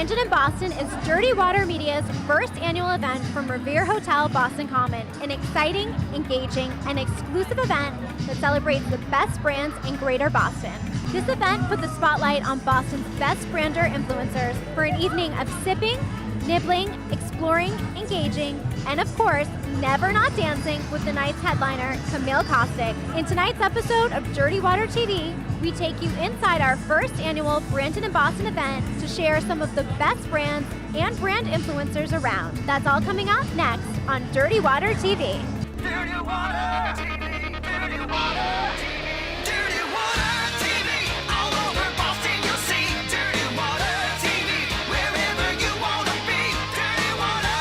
Branded in Boston is Dirty Water Media's first annual event from Revere Hotel Boston Common, an exciting, engaging, and exclusive event that celebrates the best brands in Greater Boston. This event put the spotlight on Boston's best brander influencers for an evening of sipping, nibbling, exploring, engaging, and of course, never not dancing with the night's headliner, Camille Kostek. In tonight's episode of Dirty Water TV, we take you inside our first annual Branded in Boston event to share some of the best brands and brand influencers around. That's all coming up next on Dirty Water TV. Dirty Water TV, Dirty Water TV, Dirty Water TV. All over Boston you'll see Dirty Water TV. Wherever you want to be, Dirty Water.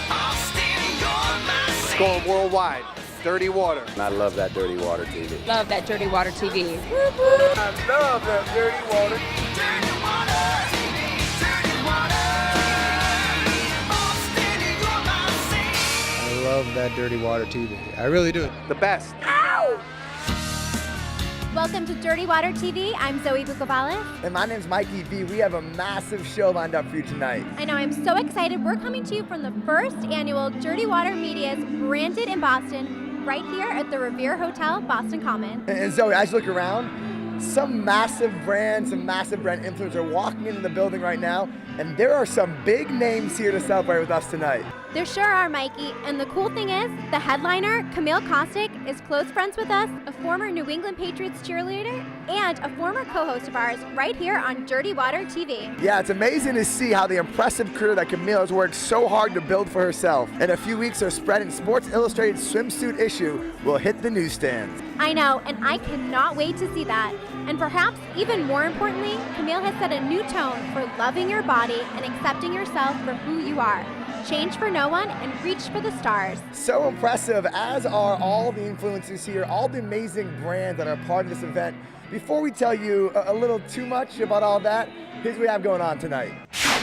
Boston, you're my city. Going worldwide. Dirty Water. I love that Dirty Water TV. Love that Dirty Water TV. I love that Dirty Water. Dirty Water TV, Dirty Water. Boston, you're my city. I love that Dirty Water TV. I really do. The best. Welcome to Dirty Water TV. I'm Zoe Bucuvalas. And my name's Mikey V. We have a massive show lined up for you tonight. I know, I'm so excited. We're coming to you from the first annual Dirty Water Media's Branded in Boston, right here at the Revere Hotel Boston Common. And Zoe, as you look around, some massive brands, some massive brand influencers are walking into the building right now, and there are some big names here to celebrate with us tonight. There sure are, Mikey. And the cool thing is, the headliner, Camille Kostek, is close friends with us, a former New England Patriots cheerleader, and a former co-host of ours right here on Dirty Water TV. Yeah, it's amazing to see how the impressive career that Camille has worked so hard to build for herself. In a few weeks, her spread in Sports Illustrated swimsuit issue will hit the newsstands. I know, and I cannot wait to see that. And perhaps even more importantly, Camille has set a new tone for loving your body and accepting yourself for who you are. Change for no one and reach for the stars. So impressive, as are all the influencers here, all the amazing brands that are part of this event. Before we tell you a little too much about all that, here's what we have going on tonight.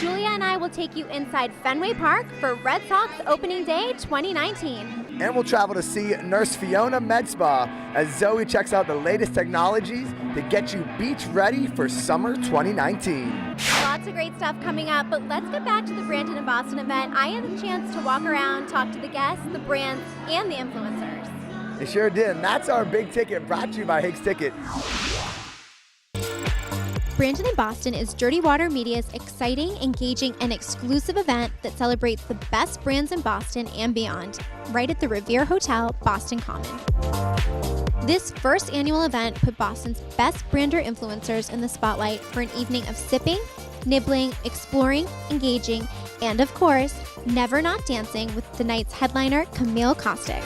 Julia and I will take you inside Fenway Park for Red Sox Opening Day 2019. And we'll travel to see Nurse Fiona Med Spa as Zoe checks out the latest technologies to get you beach ready for summer 2019. Lots of great stuff coming up, but let's get back to the Branded in Boston event. I had the chance to walk around, talk to the guests, the brands, and the influencers. They sure did, and that's our big ticket brought to you by Higgs Ticket. Branded in Boston is Dirty Water Media's exciting, engaging, and exclusive event that celebrates the best brands in Boston and beyond, right at the Revere Hotel Boston Common. This first annual event put Boston's best brander influencers in the spotlight for an evening of sipping, nibbling, exploring, engaging, and of course, never not dancing with the night's headliner, Camille Kostek.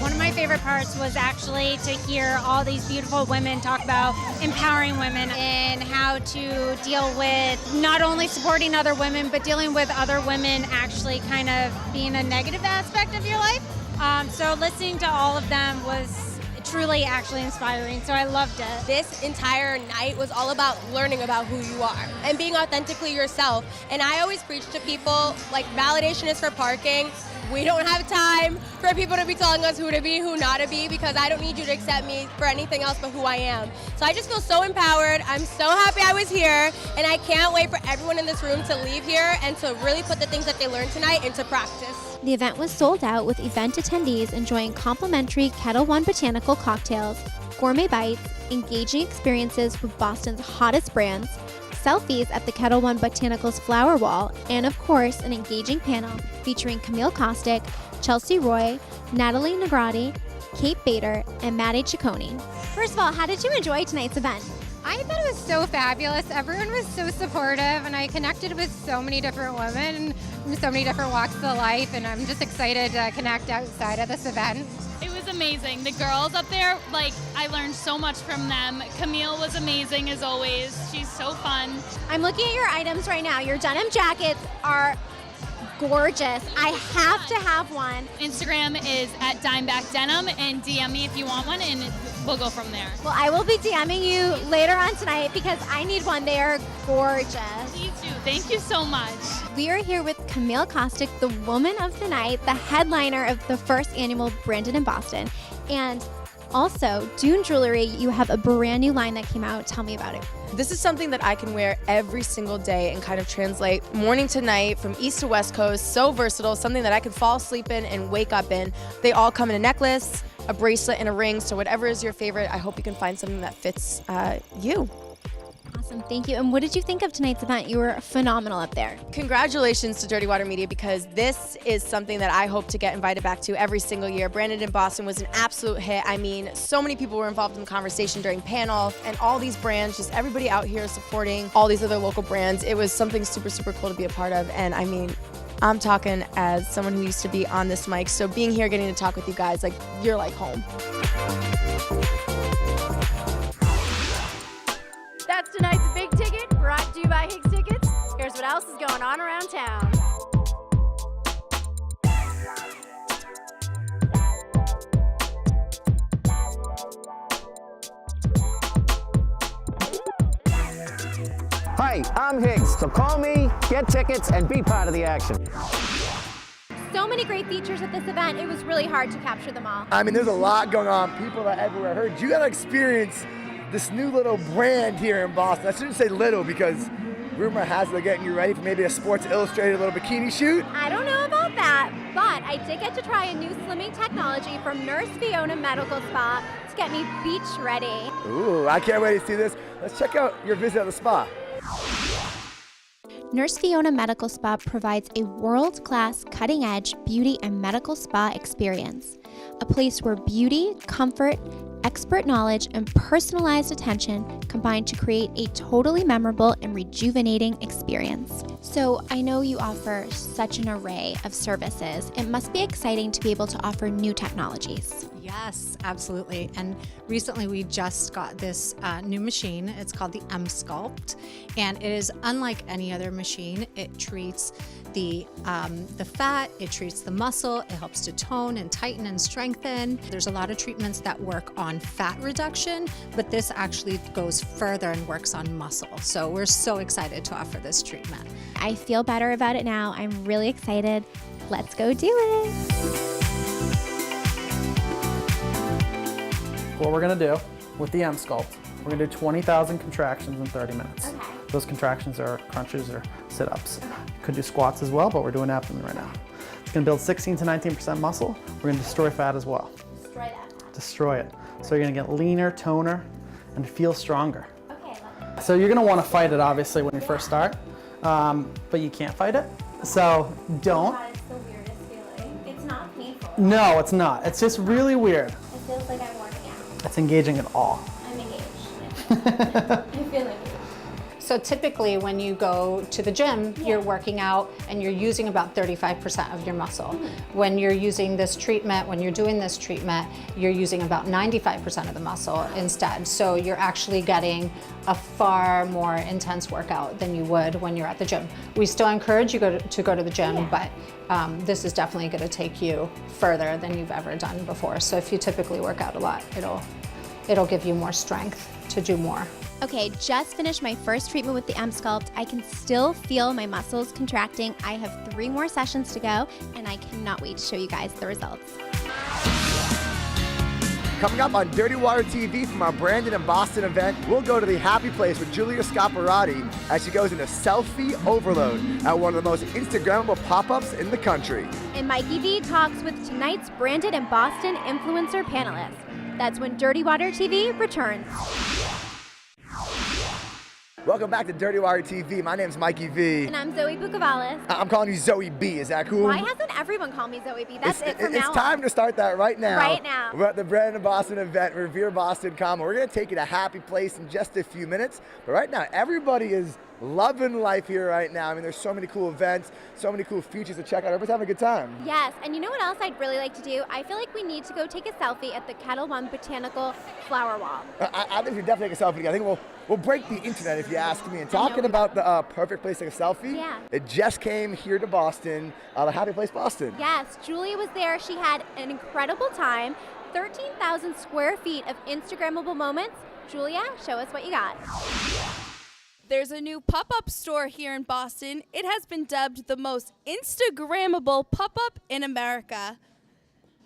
One of my favorite parts was actually to hear all these beautiful women talk about empowering women and how to deal with not only supporting other women, but dealing with other women actually kind of being a negative aspect of your life. So listening to all of them was truly actually inspiring, so I loved it. This entire night was all about learning about who you are and being authentically yourself. And I always preach to people, like, validation is for parking. We don't have time for people to be telling us who to be, who not to be, because I don't need you to accept me for anything else but who I am. So I just feel so empowered. I'm so happy I was here, and I can't wait for everyone in this room to leave here and to really put the things that they learned tonight into practice. The event was sold out, with event attendees enjoying complimentary Ketel One Botanical cocktails, gourmet bites, engaging experiences with Boston's hottest brands, selfies at the Ketel One Botanicals flower wall, and of course, an engaging panel featuring Camille Kostek, Chelsea Roy, Natalie Negrotti, Kate Bator, and Maddie Ciccone. First of all, how did you enjoy tonight's event? I thought it was so fabulous. Everyone was so supportive, and I connected with so many different women from so many different walks of life, and I'm just excited to connect outside of this event. It was amazing. The girls up there, like, I learned so much from them. Camille was amazing as always. She's so fun. I'm looking at your items right now. Your denim jackets are gorgeous. I have to have one. Instagram is at dimebackdenim, and DM me if you want one, and we'll go from there. Well, I will be DMing you later on tonight because I need one. They are gorgeous. Please do. Thank you so much. We are here with Camille Kostek, the woman of the night, the headliner of the first annual Branded in Boston. And Also, Dune Jewelry, you have a brand new line that came out. Tell me about it. This is something that I can wear every single day and kind of translate morning to night, from east to west coast. So versatile, something that I can fall asleep in and wake up in. They all come in a necklace, a bracelet, and a ring. So whatever is your favorite, I hope you can find something that fits you. Awesome, thank you. And what did you think of tonight's event? You were phenomenal up there. Congratulations to Dirty Water Media, because this is something that I hope to get invited back to every single year. Branded in Boston was an absolute hit. I mean, so many people were involved in the conversation during panel, and all these brands, just everybody out here supporting all these other local brands. It was something super, super cool to be a part of. And I mean, I'm talking as someone who used to be on this mic, so being here, getting to talk with you guys, like, you're like home. That's tonight's Big Ticket, brought to you by Hicks Tickets. Here's what else is going on around town. Hi, I'm Higgs, so call me, get tickets, and be part of the action. So many great features at this event. It was really hard to capture them all. I mean, there's a lot going on. People are everywhere. I heard you got to experience this new little brand here in Boston. I shouldn't say little, because rumor has they're getting you ready for maybe a Sports Illustrated little bikini shoot. I don't know about that, but I did get to try a new slimming technology from Nurse Fiona Medical Spa to get me beach ready. Ooh, I can't wait to see this. Let's check out your visit at the spa. Nurse Fiona Medical Spa provides a world-class, cutting-edge beauty and medical spa experience. A place where beauty, comfort, expert knowledge, and personalized attention combine to create a totally memorable and rejuvenating experience. So I know you offer such an array of services. It must be exciting to be able to offer new technologies. Yes, absolutely. And recently we just got this new machine. It's called the M-Sculpt, and it is unlike any other machine. It treats the fat, it treats the muscle, it helps to tone and tighten and strengthen. There's a lot of treatments that work on fat reduction, but this actually goes further and works on muscle. So we're so excited to offer this treatment. I feel better about it now. I'm really excited. Let's go do it. What we're gonna do with the M-Sculpt, we're gonna do 20,000 contractions in 30 minutes. Okay. Those contractions are crunches or sit-ups. You could do squats as well, but we're doing abdomen right now. It's gonna build 16 to 19% muscle. We're gonna destroy fat as well. Destroy that fat. Destroy it. So you're gonna get leaner, toner, and feel stronger. Okay, love it. So you're gonna wanna fight it, obviously, when you first start, but you can't fight it. So don't. God, it's the weirdest feeling. It's not painful. No, it's not. It's just really weird. It feels like I'm working out. It's engaging at all. I'm engaged. I feel engaged. So typically when you go to the gym, you're working out and you're using about 35% of your muscle. When you're using this treatment, when you're doing this treatment, you're using about 95% of the muscle instead. So you're actually getting a far more intense workout than you would when you're at the gym. We still encourage you to go to the gym, but this is definitely going to take you further than you've ever done before. So if you typically work out a lot, it'll give you more strength to do more. Okay, just finished my first treatment with the M-Sculpt. I can still feel my muscles contracting. I have 3 more sessions to go, and I cannot wait to show you guys the results. Coming up on Dirty Water TV from our Brandon and Boston event, we'll go to the happy place with Julia Scaparrotti as she goes into selfie overload at one of the most Instagrammable pop-ups in the country. And Mikey V talks with tonight's Brandon and Boston influencer panelists. That's when Dirty Water TV returns. Welcome back to Dirty Water TV. My name's Mikey V. And I'm Zoe Bucuvalas. I'm calling you Zoe B. Is that cool? Why hasn't everyone called me Zoe B? That's it from now on. It's time to start that right now. Right now. We're at the Brandon and Boston event, Revere Boston Common. We're going to take you to a happy place in just a few minutes. But right now, everybody is loving life here right now. I mean, there's so many cool events, so many cool features to check out. Everybody's having a good time. Yes, and you know what else I'd really like to do? I feel like we need to go take a selfie at the Ketel One Botanical flower wall. I think we definitely take a selfie. I think we'll break the internet if you ask me. And talking about the perfect place to take a selfie, it just came here to Boston, the Happy Place Boston. Yes, Julia was there. She had an incredible time. 13,000 square feet of Instagrammable moments. Julia, show us what you got. There's a new pop-up store here in Boston. It has been dubbed the most Instagrammable pop-up in America.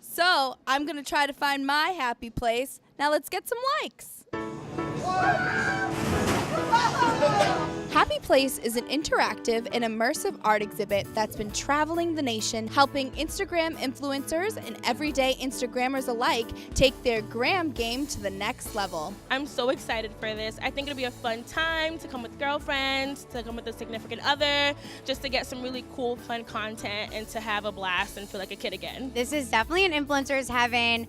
So I'm gonna try to find my happy place Now let's get some likes. Happy Place is an interactive and immersive art exhibit that's been traveling the nation, helping Instagram influencers and everyday Instagrammers alike take their gram game to the next level. I'm so excited for this. I think it'll be a fun time to come with girlfriends, to come with a significant other, just to get some really cool, fun content and to have a blast and feel like a kid again. This is definitely an influencer's heaven.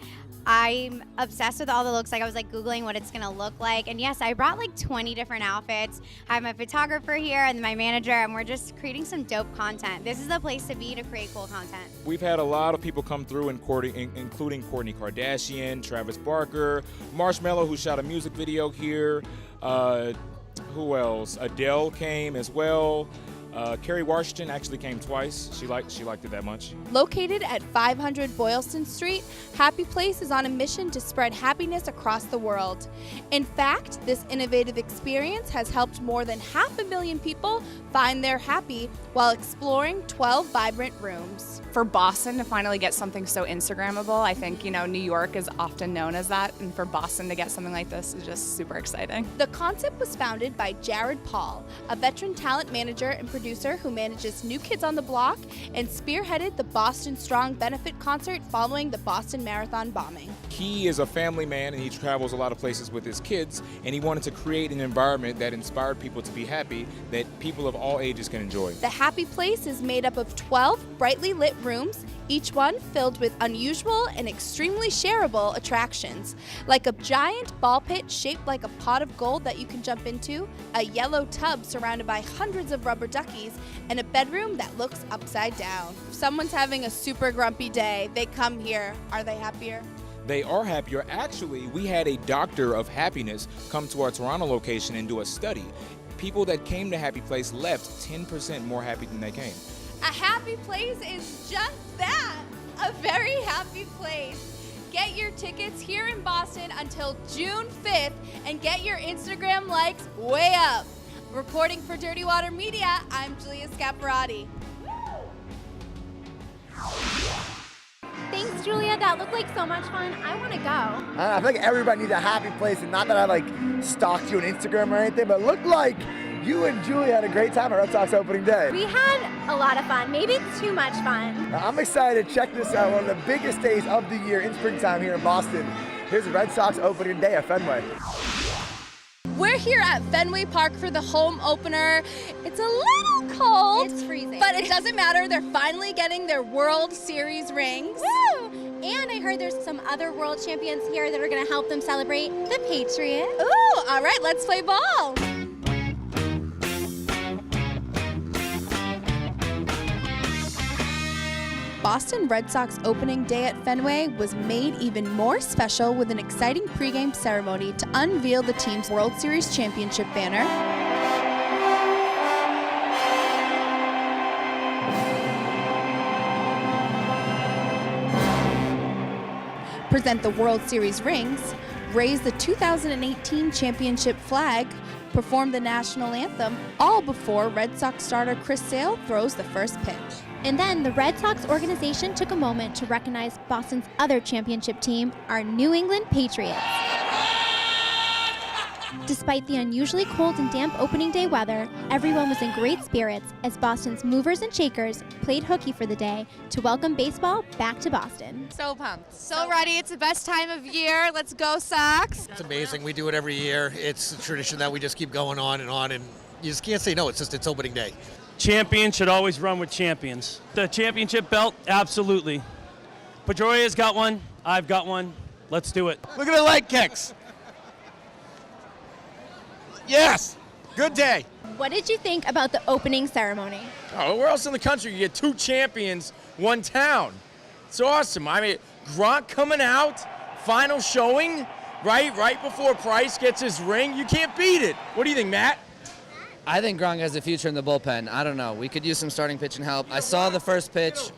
I'm obsessed with all the looks. Like, I was like Googling what it's gonna look like. And yes, I brought like 20 different outfits. I have my photographer here and my manager, and we're just creating some dope content. This is the place to be to create cool content. We've had a lot of people come through, including Kourtney Kardashian, Travis Barker, Marshmello, who shot a music video here. Who else? Adele came as well. Kerry Washington actually came twice. She liked it that much. Located at 500 Boylston Street, Happy Place is on a mission to spread happiness across the world. In fact, this innovative experience has helped more than 500,000 people find their happy while exploring 12 vibrant rooms. For Boston to finally get something so Instagrammable, I think, New York is often known as that, and for Boston to get something like this is just super exciting. The concept was founded by Jared Paul, a veteran talent manager and producer who manages New Kids on the Block and spearheaded the Boston Strong benefit concert following the Boston Marathon bombing. He is a family man and he travels a lot of places with his kids, and he wanted to create an environment that inspired people to be happy, that people of all ages can enjoy. The Happy Place is made up of 12 brightly lit rooms, each one filled with unusual and extremely shareable attractions, like a giant ball pit shaped like a pot of gold that you can jump into, a yellow tub surrounded by hundreds of rubber duckies, and a bedroom that looks upside down. If someone's having a super grumpy day, they come here. Are they happier? They are happier. Actually, we had a doctor of happiness come to our Toronto location and do a study. People that came to Happy Place left 10% more happy than they came. A happy place is just that, a very happy place. Get your tickets here in Boston until June 5th and get your Instagram likes way up. Reporting for Dirty Water Media, I'm Julia Scaparrotti. Thanks, Julia. That looked like so much fun. I want to go. I feel like everybody needs a happy place, and not that I stalked you on Instagram or anything, but it looked like you and Julia had a great time at Red Sox opening day. We had a lot of fun, maybe too much fun. I'm excited to check this out, one of the biggest days of the year in springtime here in Boston. Here's Red Sox opening day at Fenway. We're here at Fenway Park for the home opener. It's a little cold. It's freezing. But it doesn't matter. They're finally getting their World Series rings. Woo! And I heard there's some other world champions here that are going to help them celebrate the Patriots. Ooh, all right, let's play ball. Boston Red Sox opening day at Fenway was made even more special with an exciting pregame ceremony to unveil the team's World Series championship banner, present the World Series rings, raise the 2018 championship flag, perform the national anthem, all before Red Sox starter Chris Sale throws the first pitch. And then the Red Sox organization took a moment to recognize Boston's other championship team, our New England Patriots. Despite the unusually cold and damp opening day weather, everyone was in great spirits as Boston's movers and shakers played hooky for the day to welcome baseball back to Boston. So pumped. So ready. It's the best time of year. Let's go, Sox. It's amazing. We do it every year. It's a tradition that we just keep going on, and you just can't say no. It's opening day. Champion should always run with champions. The championship belt, absolutely. Pedroia's got one. I've got one. Let's do it. Look at the leg kicks. Yes. Good day. What did you think about the opening ceremony? Oh, where else in the country you get two champions, one town? It's awesome. I mean, Gronk coming out, final showing, right before Price gets his ring. You can't beat it. What do you think, Matt? I think Gronk has a future in the bullpen. I don't know. We could use some starting pitching help. I saw the first pitch.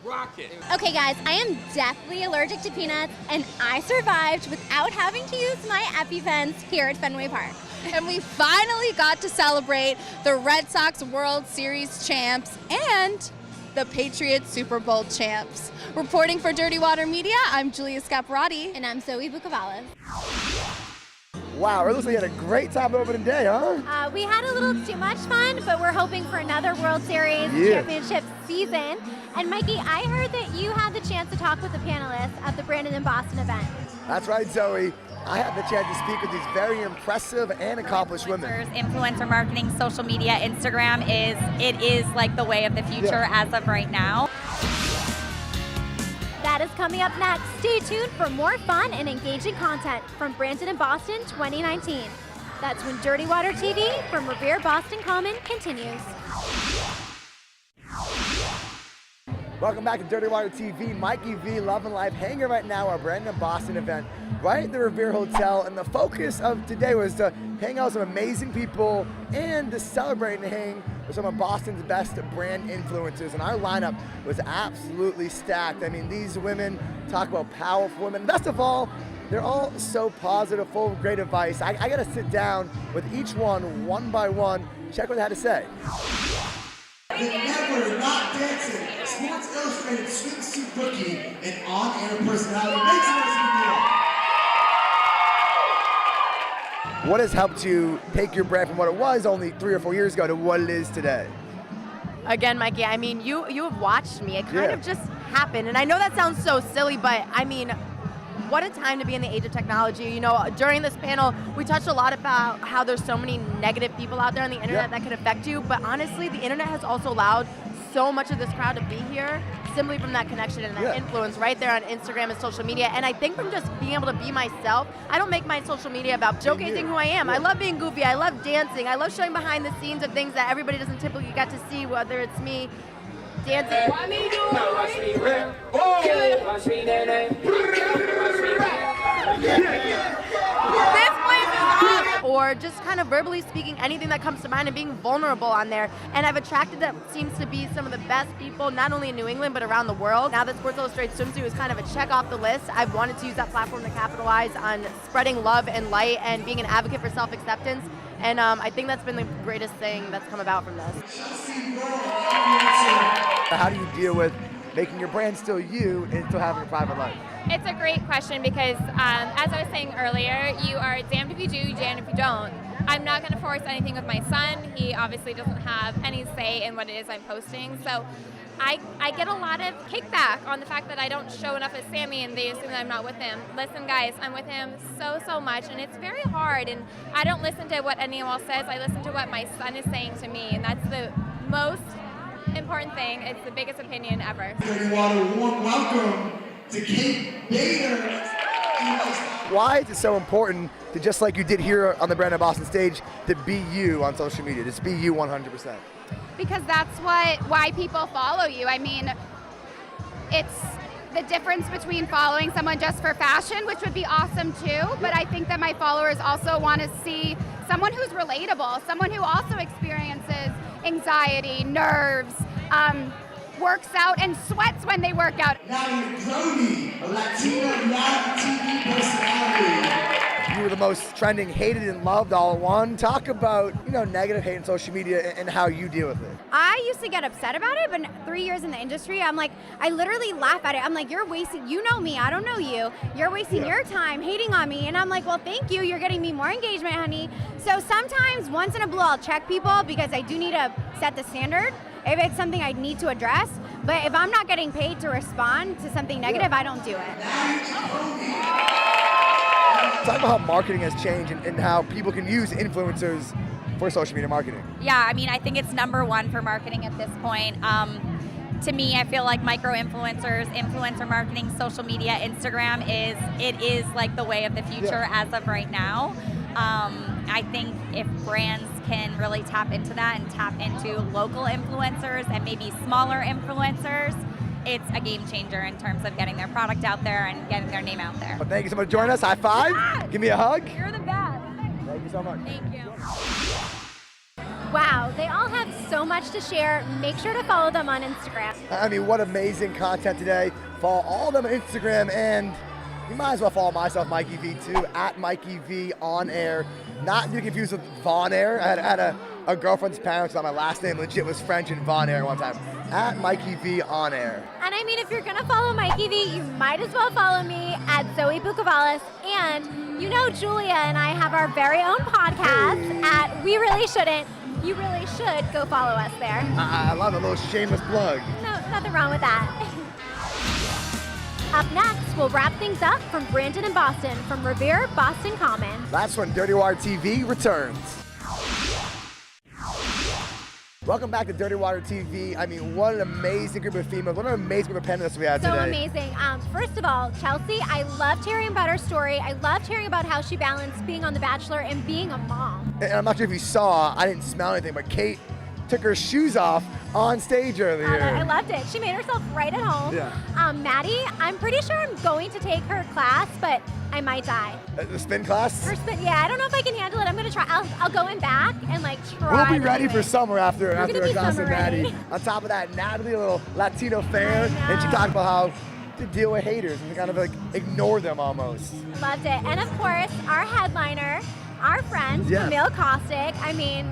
Okay, guys, I am deathly allergic to peanuts, and I survived without having to use my EpiPens here at Fenway Park. And we finally got to celebrate the Red Sox World Series champs and the Patriots Super Bowl champs. Reporting for Dirty Water Media, I'm Julia Scaparrotti. And I'm Zoe Bucuvalas. Wow, it looks like you had a great time opening day, huh? We had a little too much fun, but we're hoping for another World Series championship season. And Mikey, I heard that you had the chance to talk with the panelists at the Brandon in Boston event. That's right, Zoe. I had the chance to speak with these very impressive and accomplished women. Influencer marketing, social media, Instagram is like the way of the future as of right now. That is coming up next. Stay tuned for more fun and engaging content from Brandon in Boston 2019. That's when Dirty Water TV from Revere Boston Common continues. Welcome back to Dirty Water TV. Mikey V, Love and Life, hanging right now at our Brandon in Boston event right at the Revere Hotel. And the focus of today was to hang out with some amazing people and to celebrate and hang with some of Boston's best brand influencers. And our lineup was absolutely stacked. I mean, these women talk about powerful women. Best of all, they're all so positive, full of great advice. I got to sit down with each one by one, check what they had to say. The never not dancing Sports Illustrated Swimsuit Bookie and on-air personality. Make some noise for Neil. What has helped you take your brand from what it was only 3 or 4 years ago to what it is today? Again, Mikey, I mean, you have watched me. It kind of just happened. And I know that sounds so silly, but I mean, what a time to be in the age of technology. You know, during this panel, we touched a lot about how there's so many negative people out there on the internet that could affect you. But honestly, the internet has also allowed so much of this crowd to be here simply from that connection and that influence right there on Instagram and social media. And I think from just being able to be myself, I don't make my social media about showcasing who I am. I love being goofy. I love dancing. I love showing behind the scenes of things that everybody doesn't typically get to see, whether it's me dancing. This place is awesome. Or just kind of verbally speaking anything that comes to mind and being vulnerable on there. And I've attracted that seems to be some of the best people, not only in New England, but around the world. Now that Sports Illustrated Swimsuit is kind of a check off the list, I've wanted to use that platform to capitalize on spreading love and light and being an advocate for self-acceptance. And I think that's been the greatest thing that's come about from this. How do you deal with making your brand still you and still having a private life? It's a great question because, as I was saying earlier, you are damned if you do, damned if you don't. I'm not going to force anything with my son. He obviously doesn't have any say in what it is I'm posting. So I get a lot of kickback on the fact that I don't show enough of Sammy and they assume that I'm not with him. Listen, guys, I'm with him so much, and it's very hard. And I don't listen to what anyone else says. I listen to what my son is saying to me, and that's the most important thing. It's the biggest opinion ever. Dirty Water, warm welcome to Kate Bator. Why is it so important to, just like you did here on the Brandon Boston stage, to be you on social media, just be you 100%? Because that's why people follow you. I mean, it's the difference between following someone just for fashion, which would be awesome too, but I think that my followers also want to see someone who's relatable, someone who also experiences anxiety, nerves, works out and sweats when they work out. Now Negrotti, a Latina Reality TV Personality. You were the most trending, hated and loved all in one. Talk about, negative hate on social media and how you deal with it. I used to get upset about it, but 3 years in the industry, I'm like, I literally laugh at it. I'm like, you're wasting, you know me, I don't know you. You're wasting your time hating on me. And I'm like, well, thank you. You're getting me more engagement, honey. So sometimes once in a blue, I'll check people because I do need to set the standard if it's something I need to address. But if I'm not getting paid to respond to something negative, I don't do it. Talk about how marketing has changed and how people can use influencers for social media marketing. Yeah, I mean, I think it's #1 for marketing at this point. To me, I feel like micro-influencers, influencer marketing, social media, Instagram is like the way of the future as of right now. I think if brands can really tap into that and tap into local influencers and maybe smaller influencers, it's a game changer in terms of getting their product out there and getting their name out there. Well, thank you so much for joining us. High five. Yeah. Give me a hug. You're the best. Thank you so much. Thank you. Wow, they all have so much to share. Make sure to follow them on Instagram. I mean, what amazing content today. Follow all of them on Instagram, and you might as well follow myself, Mikey V, too, at Mikey V on air. Not to be confused with Von Air. I had a girlfriend's parents on my last name legit was French and Von Air one time. at Mikey V on air. And I mean, if you're gonna follow Mikey V, you might as well follow me at Zoe Bucuvalas. And you know, Julia and I have our very own podcast at We Really Shouldn't. You really should go follow us there. I love a little shameless plug. No, nothing wrong with that. Up next, we'll wrap things up from Brandon and Boston from Revere Boston Common. That's when Dirty Water TV returns. Welcome back to Dirty Water TV. I mean, what an amazing group of females. What an amazing group of panelists we had today. So amazing. First of all, Chelsea, I loved hearing about her story. I loved hearing about how she balanced being on The Bachelor and being a mom. And I'm not sure if you saw, I didn't smell anything, but Kate took her shoes off on stage earlier. I loved it. She made herself right at home. Yeah. Maddie, I'm pretty sure I'm going to take her class, but I might die. The spin class? Her spin, yeah, I don't know if I can handle it. I'm gonna try. I'll go in back and like try. We'll be ready for summer after a class with Maddie. On top of that, Natalie, a little Latino fan, and she talked about how to deal with haters and kind of like ignore them almost. Loved it. And of course, our headliner, our friend, Camille Kostek. I mean,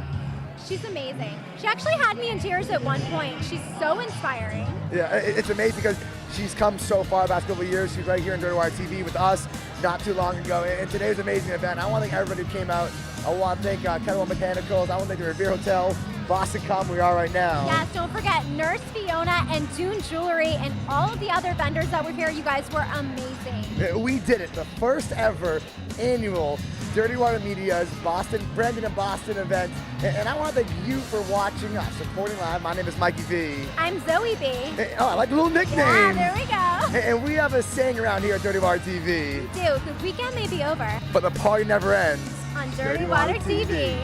she's amazing. She actually had me in tears at one point. She's so inspiring. Yeah, it's amazing because she's come so far the past couple of years. She's right here in Dirty Water TV with us not too long ago. And today's an amazing event. I want to thank everybody who came out. I want to thank Ketel One Botanicals. I want to thank the Revere Hotel Boston Common where we are right now. Yes, don't forget Nurse Fiona and Dune Jewelry and all of the other vendors that were here. You guys were amazing. We did it. The first ever annual Dirty Water Media's Brandon and Boston event. And I want to thank you for watching us, supporting live. My name is Mikey V. I'm Zoe B. Oh, I like the little nickname. Yeah, there we go. And we have a saying around here at Dirty Water TV. We do. The weekend may be over, but the party never ends. On Dirty Water TV.